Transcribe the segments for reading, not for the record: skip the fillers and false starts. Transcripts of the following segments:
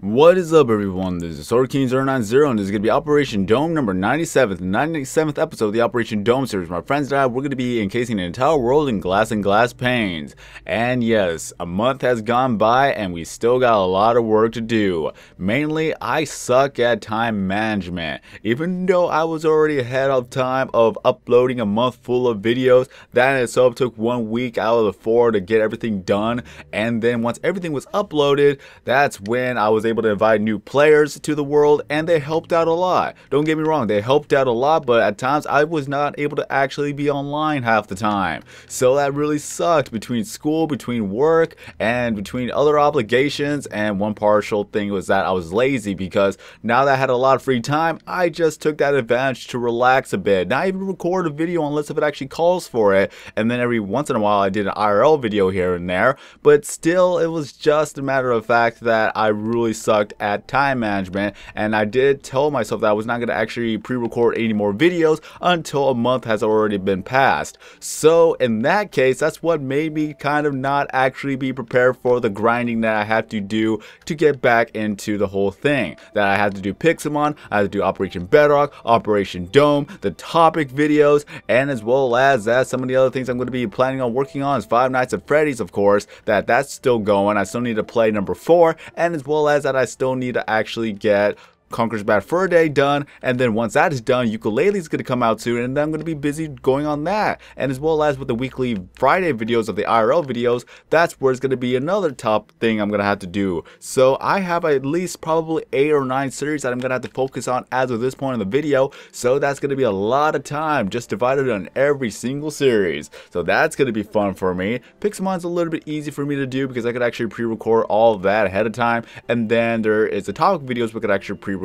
What is up, everyone? This is SwordKing090 and this is going to be Operation Dome number 97th, the 97th episode of the Operation Dome series. My friends and I, we're going to be encasing the entire world in glass and glass panes. And yes, a month has gone by and we still got a lot of work to do. Mainly, I suck at time management. Even though I was already ahead of time of uploading a month full of videos, that in itself took 1 week out of the 4 to get everything done. And then once everything was uploaded, that's when I was able to invite new players to the world, and they helped out a lot. Don't get me wrong, they helped out a lot, but at times I was not able to actually be online half the time. So that really sucked between school, between work, and between other obligations. And one partial thing was that I was lazy, because now that I had a lot of free time, I just took that advantage to relax a bit. Not even record a video unless if it actually calls for it, and then every once in a while I did an IRL video here and there, but still it was just a matter of fact that I really sucked at time management, and I did tell myself that I was not going to actually pre-record any more videos until a month has already been passed. So in that case, that's what made me kind of not actually be prepared for the grinding that I had to do to get back into the whole thing. That I had to do Pixelmon, I had to do Operation Bedrock, Operation Dome, the topic videos, and as well as that some of the other things I'm going to be planning on working on is Five Nights at Freddy's, of course, that's still going. I still need to play number 4, and as well as that I still need to actually get Conker's Bad Fur Day done, and then once that is done, Ukulele's going to come out soon, and then I'm going to be busy going on that. And as well as with the weekly Friday videos of the IRL videos, that's where it's going to be another top thing I'm going to have to do. So I have at least probably 8 or 9 series that I'm going to have to focus on as of this point in the video, so that's going to be a lot of time just divided on every single series. So that's going to be fun for me. Pixelmon's a little bit easy for me to do because I could actually pre-record all of that ahead of time, and then there is the topic videos we could actually pre-record.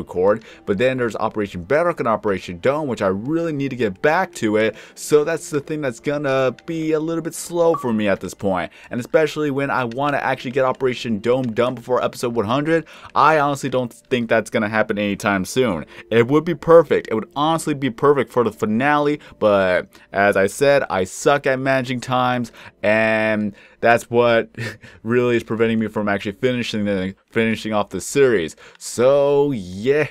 But then there's Operation Bedrock and Operation Dome, which I really need to get back to it, so that's the thing that's gonna be a little bit slow for me at this point. And especially when I want to actually get Operation Dome done before episode 100, I honestly don't think that's gonna happen anytime soon. It would be perfect, it would honestly be perfect for the finale, but as I said, I suck at managing times, and that's what really is preventing me from actually finishing off the series. So yeah,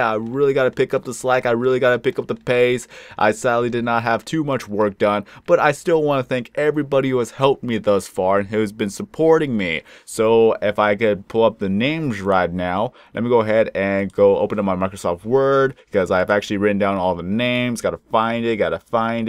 I really got to pick up the slack. I really got to pick up the pace. I sadly did not have too much work done, but I still want to thank everybody who has helped me thus far and who's been supporting me. So if I could pull up the names right now, let me go ahead and go open up my Microsoft Word, because I've actually written down all the names. Gotta find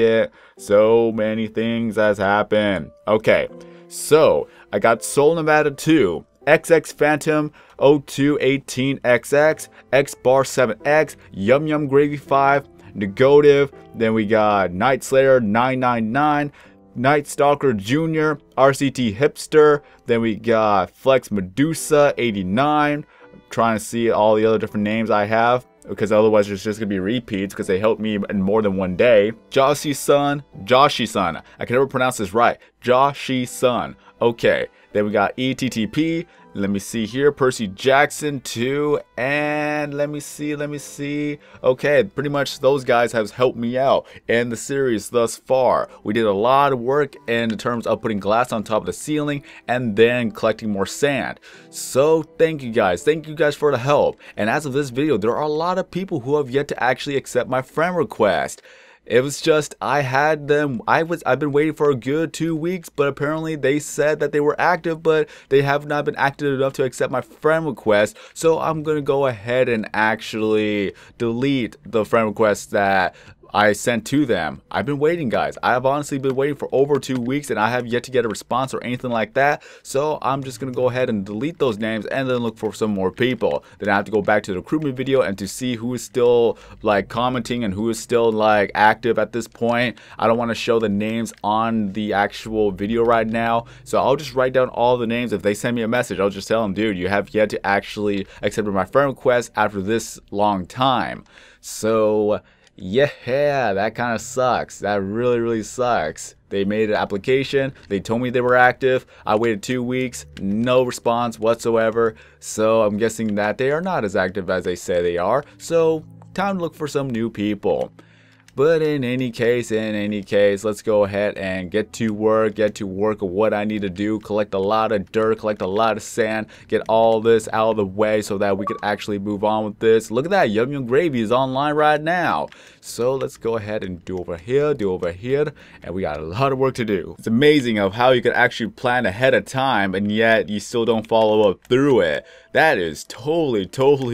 it. So many things has happened. Okay. So, I got Soul Nevada 2, XX Phantom 0218XX, X-Bar 7X, Yum Yum Gravy 5, Negative, then we got Night Slayer 999, Night Stalker Jr., RCT Hipster, then we got Flex Medusa 89, I'm trying to see all the other different names I have, because otherwise there's just gonna be repeats because they helped me in more than one day. Joshi-san, I can never pronounce this right. Joshi-san. Okay, then we got ETTP. Let me see here, Percy Jackson 2, and let me see. Okay, pretty much those guys have helped me out in the series thus far. We did a lot of work in terms of putting glass on top of the ceiling and then collecting more sand. So thank you guys for the help. And as of this video, there are a lot of people who have yet to actually accept my friend request. It was just, I've been waiting for a good 2 weeks, but apparently they said that they were active, but they have not been active enough to accept my friend request. So I'm going to go ahead and actually delete the friend request that I sent to them. I've been waiting, guys. I have honestly been waiting for over 2 weeks, and I have yet to get a response or anything like that. So I'm just going to go ahead and delete those names and then look for some more people. Then I have to go back to the recruitment video and to see who is still like commenting and who is still like active at this point. I don't want to show the names on the actual video right now. So I'll just write down all the names. If they send me a message, I'll just tell them, dude, you have yet to actually accept my friend request after this long time. So yeah, that kind of sucks. That really sucks. They made an application, they told me they were active, I waited 2 weeks, no response whatsoever, so I'm guessing that they are not as active as they say they are, so time to look for some new people. But in any case, let's go ahead and get to work of what I need to do. Collect a lot of dirt, collect a lot of sand, get all this out of the way so that we could actually move on with this. Look at that, Yum Yum Gravy is online right now. So let's go ahead and do over here, and we got a lot of work to do. It's amazing of how you could actually plan ahead of time and yet you still don't follow up through it. That is totally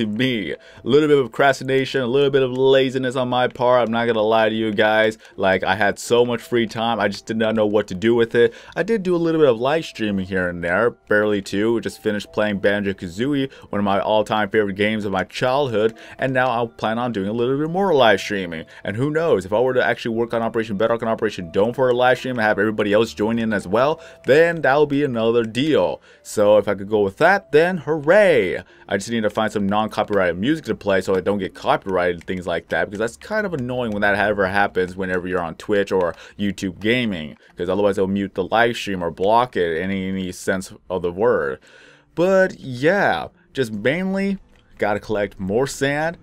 me. A little bit of procrastination, a little bit of laziness on my part. I'm not gonna lie to you guys. Like, I had so much free time, I just did not know what to do with it. I did do a little bit of live streaming here and there, barely too. Just finished playing Banjo-Kazooie, one of my all-time favorite games of my childhood, and now I'll plan on doing a little bit more live streaming. And who knows, if I were to actually work on Operation Bedrock and Operation Dome for a live stream and have everybody else join in as well, then that would be another deal. So if I could go with that, then hooray! I just need to find some non-copyrighted music to play so I don't get copyrighted and things like that, because that's kind of annoying when that ever happens whenever you're on Twitch or YouTube gaming, because otherwise they'll mute the live stream or block it in any sense of the word. But yeah, just mainly gotta collect more sand.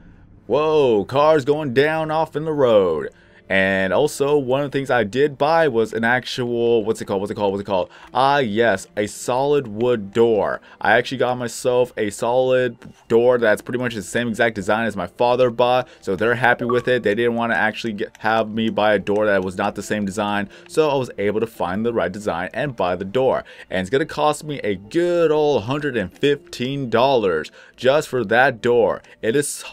Whoa, cars going down off in the road. And also, one of the things I did buy was an actual, what's it called? Ah, yes, a solid wood door. I actually got myself a solid door that's pretty much the same exact design as my father bought, so they're happy with it. They didn't want to actually have me buy a door that was not the same design, so I was able to find the right design and buy the door. And it's gonna cost me a good old $115 just for that door. It's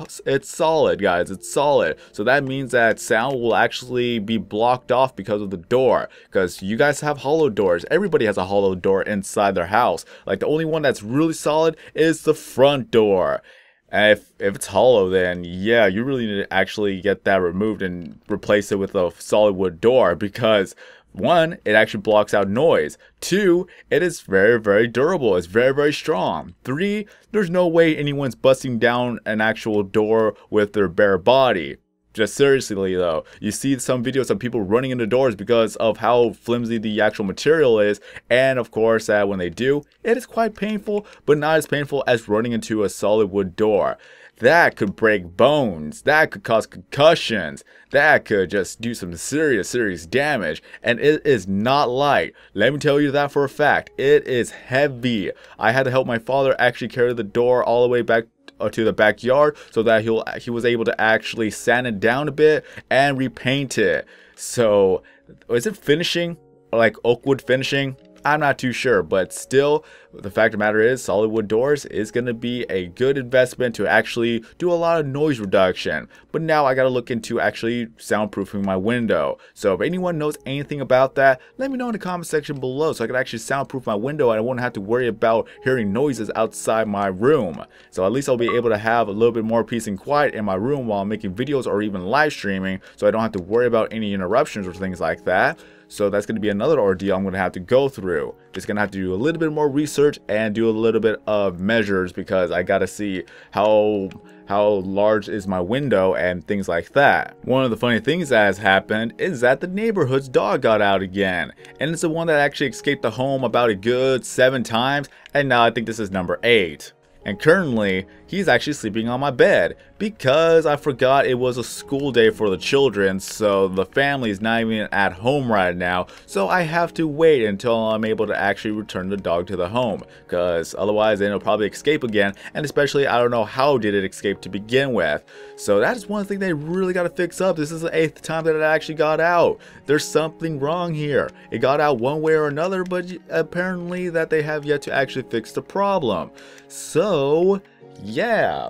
solid, guys. It's solid. So that means that sound will actually be blocked off because of the door, because you guys have hollow doors. Everybody has a hollow door inside their house. Like, the only one that's really solid is the front door. And if it's hollow, then yeah, you really need to actually get that removed and replace it with a solid wood door, because one, it actually blocks out noise. Two, it is very durable. It's very strong. Three, there's no way anyone's busting down an actual door with their bare body. Just seriously though, you see some videos of people running into doors because of how flimsy the actual material is, and of course when they do, it is quite painful, but not as painful as running into a solid wood door. That could break bones, that could cause concussions, that could just do some serious damage, and it is not light. Let me tell you that for a fact. It is heavy. I had to help my father actually carry the door all the way back to the backyard so that he was able to actually sand it down a bit and repaint it. So is it finishing, like oak wood finishing? I'm not too sure, but still, the fact of the matter is, solid wood doors is going to be a good investment to actually do a lot of noise reduction. But now I got to look into actually soundproofing my window. So if anyone knows anything about that, let me know in the comment section below so I can actually soundproof my window and I won't have to worry about hearing noises outside my room. So at least I'll be able to have a little bit more peace and quiet in my room while I'm making videos or even live streaming, so I don't have to worry about any interruptions or things like that. So that's going to be another ordeal I'm going to have to go through. Just going to have to do a little bit more research and do a little bit of measures, because I got to see how large is my window and things like that. One of the funny things that has happened is that the neighborhood's dog got out again. And it's the one that actually escaped the home about a good 7 times. And now I think this is number 8. And currently, he's actually sleeping on my bed because I forgot it was a school day for the children, so the family is not even at home right now, so I have to wait until I'm able to actually return the dog to the home, because otherwise then it'll probably escape again, and especially I don't know how did it escape to begin with. So that is one thing they really got to fix up. This is the 8th time that it actually got out. There's something wrong here. It got out one way or another, but apparently that they have yet to actually fix the problem. So yeah,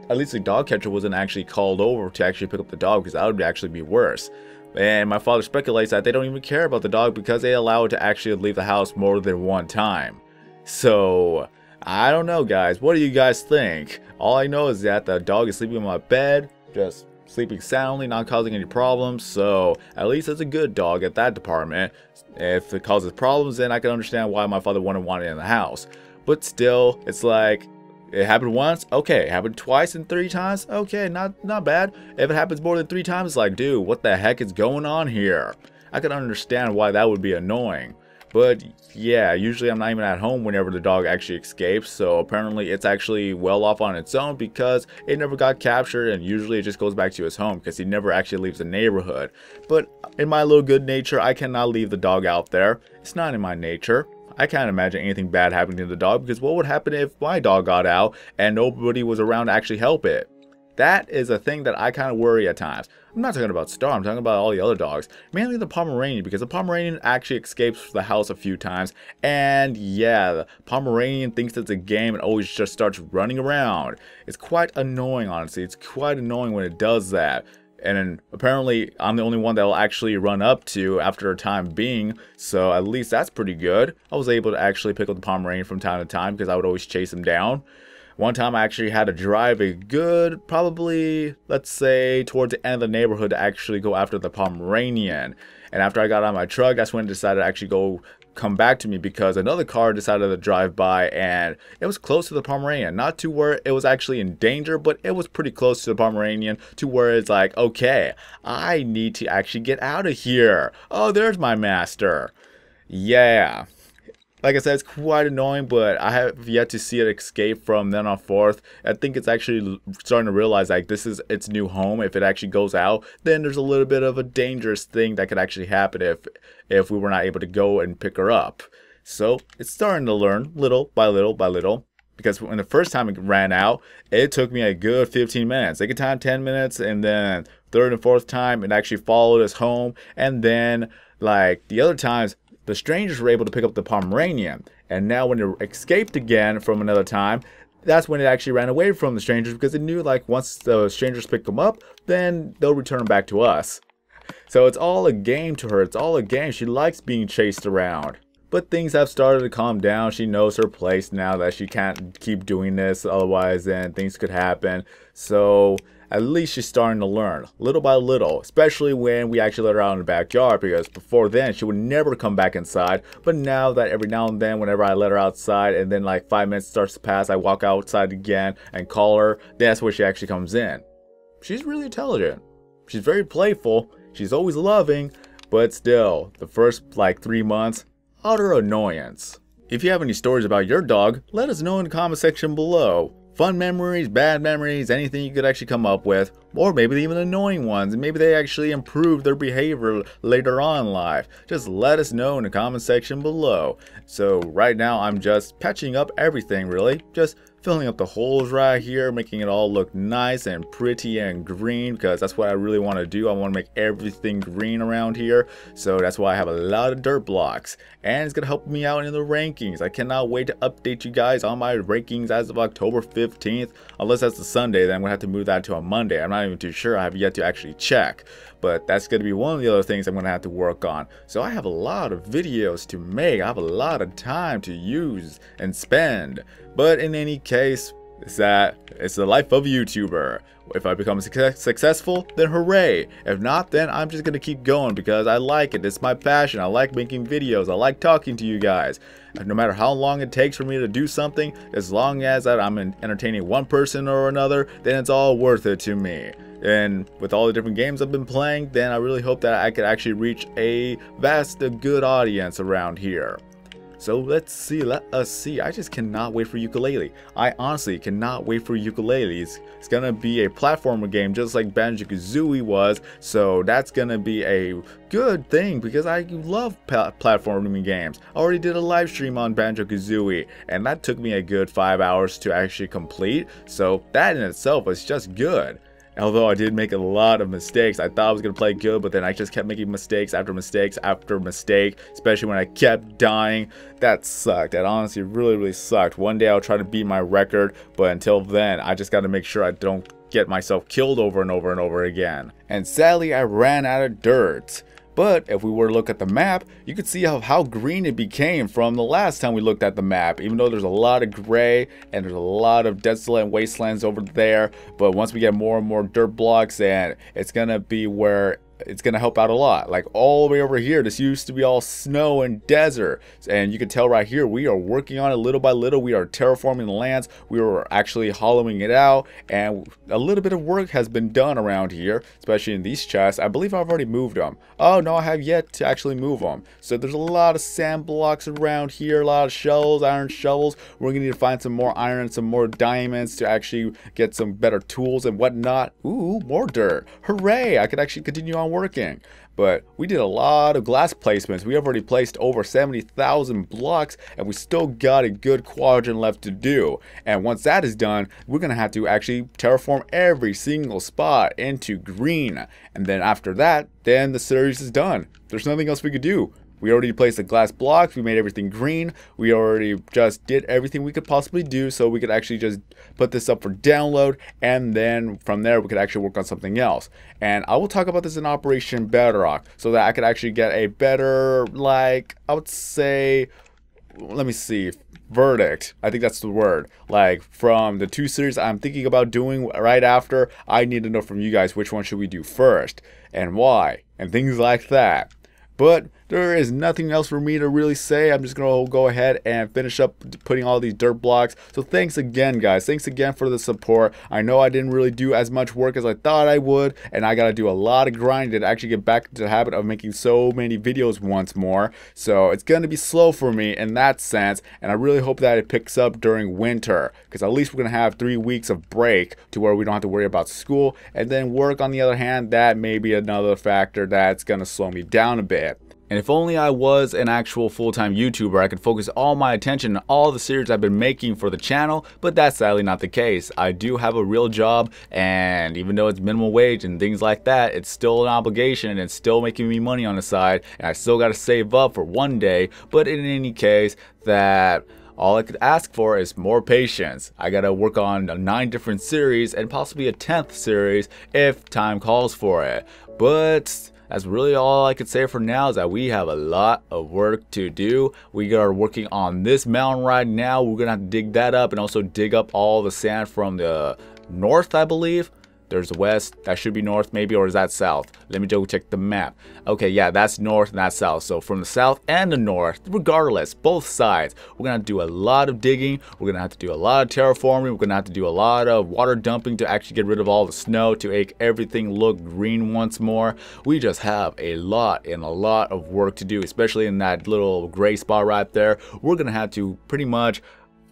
at least the dog catcher wasn't actually called over to actually pick up the dog, because that would actually be worse. And my father speculates that they don't even care about the dog because they allow it to actually leave the house more than one time. So I don't know, guys. What do you guys think? All I know is that the dog is sleeping on my bed, just sleeping soundly, not causing any problems. So at least it's a good dog at that department. If it causes problems, then I can understand why my father wouldn't want it in the house. But still, it's like, it happened once, okay. It happened twice and 3 times, okay, not bad. If it happens more than 3 times, it's like, dude, what the heck is going on here? I can understand why that would be annoying. But yeah, usually I'm not even at home whenever the dog actually escapes, so apparently it's actually well off on its own because it never got captured, and usually it just goes back to his home because he never actually leaves the neighborhood. But in my little good nature, I cannot leave the dog out there. It's not in my nature. I can't imagine anything bad happening to the dog, because what would happen if my dog got out and nobody was around to actually help it? That is a thing that I kind of worry at times. I'm not talking about Star, I'm talking about all the other dogs. Mainly the Pomeranian, because the Pomeranian actually escapes the house a few times. And yeah, the Pomeranian thinks it's a game and always just starts running around. It's quite annoying, honestly. It's quite annoying when it does that. And apparently I'm the only one that will actually run up to after a time being, so at least that's pretty good. I was able to actually pick up the Pomeranian from time to time because I would always chase him down. One time I actually had to drive a good, probably, let's say, towards the end of the neighborhood to actually go after the Pomeranian. And after I got out of my truck, that's when I decided to actually come back to me, because another car decided to drive by, and it was close to the Pomeranian. Not to where it was actually in danger, but it was pretty close to the Pomeranian, to where it's like, okay, I need to actually get out of here. Oh, there's my master. Yeah. Like I said, it's quite annoying, but I have yet to see it escape from then on forth. I think it's actually starting to realize, like, this is its new home. If it actually goes out, then there's a little bit of a dangerous thing that could actually happen if we were not able to go and pick her up. So it's starting to learn little by little by little. Because when the first time it ran out, it took me a good 15 minutes. Second time, 10 minutes, and then third and fourth time, it actually followed us home. And then, like, the other times, the strangers were able to pick up the Pomeranian, and now when it escaped again from another time, that's when it actually ran away from the strangers, because it knew, like, once the strangers pick them up, then they'll return them back to us. So it's all a game to her. It's all a game. She likes being chased around. But things have started to calm down. She knows her place now, that she can't keep doing this, otherwise then things could happen. So at least she's starting to learn, little by little, especially when we actually let her out in the backyard, because before then she would never come back inside. But now that every now and then, whenever I let her outside and then like 5 minutes starts to pass, I walk outside again and call her, that's where she actually comes in. She's really intelligent. She's very playful. She's always loving, but still, the first like 3 months, utter annoyance. If you have any stories about your dog, let us know in the comment section below. Fun memories, bad memories, anything you could actually come up with, or maybe even annoying ones, and maybe they actually improved their behavior later on in life. Just let us know in the comment section below. So right now I'm just patching up everything, really, just filling up the holes right here, making it all look nice and pretty and green, because that's what I really want to do. I want to make everything green around here, so that's why I have a lot of dirt blocks, and it's gonna help me out in the rankings. I cannot wait to update you guys on my rankings as of October 15th, unless that's a Sunday, then I'm gonna have to move that to a Monday. I'm not even too sure. I have yet to actually check, but that's gonna be one of the other things I'm gonna have to work on. So I have a lot of videos to make. I have a lot of time to use and spend. But in any case, it's the life of a YouTuber. If I become successful, then hooray. If not, then I'm just gonna keep going because I like it. It's my passion. I like making videos. I like talking to you guys. And no matter how long it takes for me to do something, as long as I'm entertaining one person or another, then it's all worth it to me. And with all the different games I've been playing, then I really hope that I could actually reach a good audience around here. So let us see. I just cannot wait for Yooka-Laylee. I honestly cannot wait for Yooka-Laylee. It's gonna be a platformer game just like Banjo-Kazooie was, so that's gonna be a good thing because I love platforming games. I already did a live stream on Banjo-Kazooie, and that took me a good 5 hours to actually complete, so that in itself was just good. Although I did make a lot of mistakes. I thought I was going to play good, but then I just kept making mistakes after mistakes after mistake, especially when I kept dying. That sucked. That honestly really sucked. One day I'll try to beat my record, but until then, I just got to make sure I don't get myself killed over and over and over again. And sadly, I ran out of dirt. But if we were to look at the map, you could see how green it became from the last time we looked at the map. Even though there's a lot of gray and there's a lot of desolate wastelands over there. But once we get more and more dirt blocks, and it's going to be where it's gonna help out a lot. Like all the way over here, this used to be all snow and desert, and you can tell right here we are working on it little by little. We are terraforming the lands, we are actually hollowing it out, and a little bit of work has been done around here, especially in these chests. I believe I've already moved them. Oh no, I have yet to actually move them. So there's a lot of sand blocks around here, a lot of shovels, iron shovels. We're gonna need to find some more iron and some more diamonds to actually get some better tools and whatnot. Ooh, more dirt. Hooray, I could actually continue on working. But we did a lot of glass placements. We have already placed over 70,000 blocks, and we still got a good quadrant left to do. And once that is done, we're gonna have to actually terraform every single spot into green. And then after that, then the series is done. There's nothing else we could do. We already placed the glass blocks, we made everything green, we already just did everything we could possibly do, so we could actually just put this up for download, and then from there we could actually work on something else. And I will talk about this in Operation Bedrock, so that I could actually get a better, like, I would say, let me see, verdict. I think that's the word. Like, from the two series I'm thinking about doing right after, I need to know from you guys which one should we do first, and why, and things like that. But there is nothing else for me to really say. I'm just going to go ahead and finish up putting all these dirt blocks. So thanks again, guys. Thanks again for the support. I know I didn't really do as much work as I thought I would, and I got to do a lot of grinding to actually get back into the habit of making so many videos once more. So it's going to be slow for me in that sense, and I really hope that it picks up during winter, because at least we're going to have 3 weeks of break to where we don't have to worry about school. And then work, on the other hand, that may be another factor that's going to slow me down a bit. And if only I was an actual full-time YouTuber, I could focus all my attention on all the series I've been making for the channel, but that's sadly not the case. I do have a real job, and even though it's minimum wage and things like that, it's still an obligation and it's still making me money on the side, and I still gotta save up for one day. But in any case, that all I could ask for is more patience. I gotta work on 9 different series and possibly a 10th series if time calls for it. But that's really all I could say for now, is that we have a lot of work to do. We are working on this mountain right now. We're gonna have to dig that up and also dig up all the sand from the north, I believe. There's the west, that should be north maybe, or is that south? Let me go check the map. Okay, yeah, that's north and that's south. So from the south and the north, regardless, both sides, we're gonna have to do a lot of digging. We're gonna have to do a lot of terraforming. We're gonna have to do a lot of water dumping to actually get rid of all the snow, to make everything look green once more. We just have a lot of work to do, especially in that little gray spot right there. We're gonna have to pretty much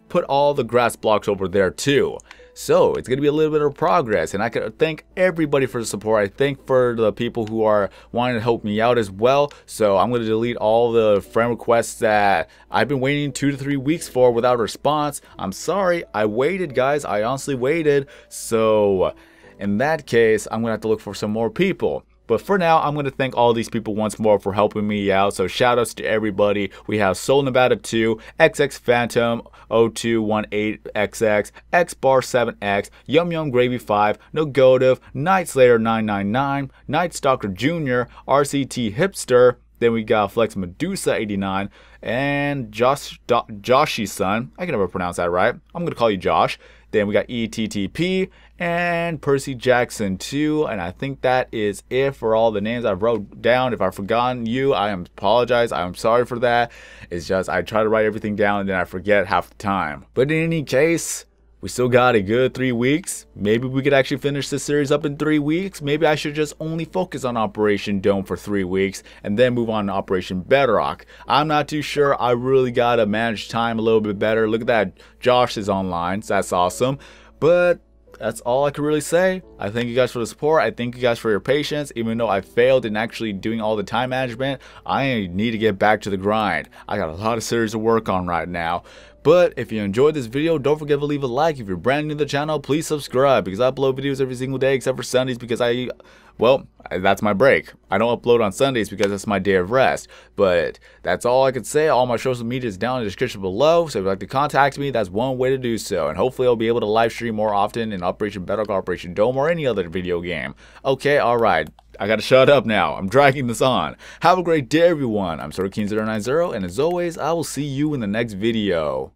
put all the grass blocks over there too. So it's going to be a little bit of progress, and I could thank everybody for the support. I thank for the people who are wanting to help me out as well. So I'm going to delete all the friend requests that I've been waiting 2 to 3 weeks for without a response. I'm sorry, I waited, guys. I honestly waited. So in that case, I'm going to have to look for some more people. But for now, I'm going to thank all these people once more for helping me out. So shout outs to everybody. We have Soul Nevada 2, XX Phantom 0218XX, XBar7X, Yum Yum Gravy 5, Nogotive, Night Slayer 999, Night Stalker Jr., RCT Hipster. Then we got Flex Medusa 89 and Joshy's son. I can never pronounce that right. I'm going to call you Josh. Then we got ETTP and Percy Jackson 2. And I think that is it for all the names I wrote down. If I've forgotten you, I apologize. I'm sorry for that. It's just I try to write everything down and then I forget half the time. But in any case, we still got a good 3 weeks. Maybe we could actually finish this series up in 3 weeks. Maybe I should just only focus on Operation Dome for 3 weeks and then move on to Operation Bedrock. I'm not too sure. I really gotta manage time a little bit better. Look at that, Josh is online, so that's awesome. But that's all I can really say. I thank you guys for the support. I thank you guys for your patience. Even though I failed in actually doing all the time management, I need to get back to the grind. I got a lot of series to work on right now. But if you enjoyed this video, don't forget to leave a like. If you're brand new to the channel, please subscribe, because I upload videos every single day except for Sundays, because well, that's my break. I don't upload on Sundays because that's my day of rest. But that's all I can say. All my social media is down in the description below. So if you'd like to contact me, that's one way to do so. And hopefully I'll be able to live stream more often in Operation Bedrock, Operation Dome, or any other video game. Okay, alright. I gotta shut up now. I'm dragging this on. Have a great day, everyone. I'm SorkinZero90, and as always, I will see you in the next video.